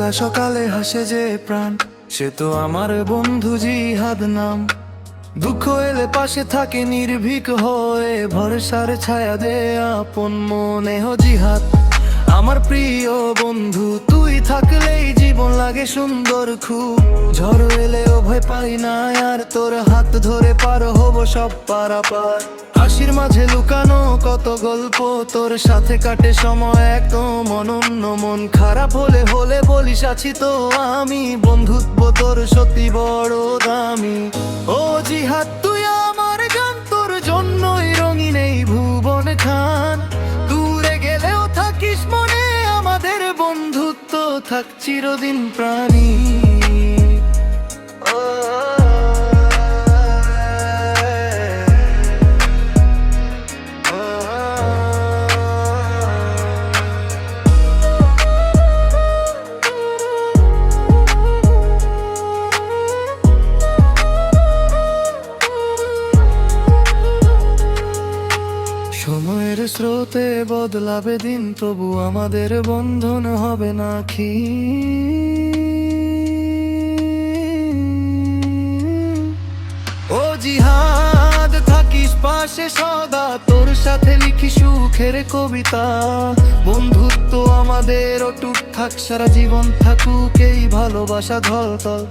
মেঘলা সকালে হাসে যে প্রাণ, সে তো আমার বন্ধু জিহাদ নাম। দুঃখ এলে পাশে থাকে নির্ভীক হয়ে, ভরসার ছায়া দে আপন মনে। হো জিহাদ আমার প্রিয় বন্ধু, তুই থাকলেই জীবন লাগে সুন্দর খুব। ঝড় এলেও ভয় পাই না আর, তোর হাত ধরে পার হব সব পারাপার। হাসির মাঝে লুকানো কত গল্প, তোর সাথে কাটে সময় একদম অনন্য। মন খারাপ হলে বলিস আছি তো আমি, বন্ধুত্ব তোর সত্যি বড় দামি। ও জিহাদ তুই আমার গান, তোর জন্যই রঙিন এই ভুবন খান। দূরে গেলেও থাকিস মনে, আমাদের বন্ধুত্ব থাক চিরদিন প্রাণী। সময়ের স্রোতে বদলাবে দিন, তবু আমাদের বন্ধন হবে না ক্ষীণ। ও জিহাদ থাকিস পাশে সদা, তোর সাথে লিখি সুখের কবিতা। বন্ধুত্ব আমাদের অটুট থাক সারা জীবন, থাকুক এই ভালোবাসা ধলতল।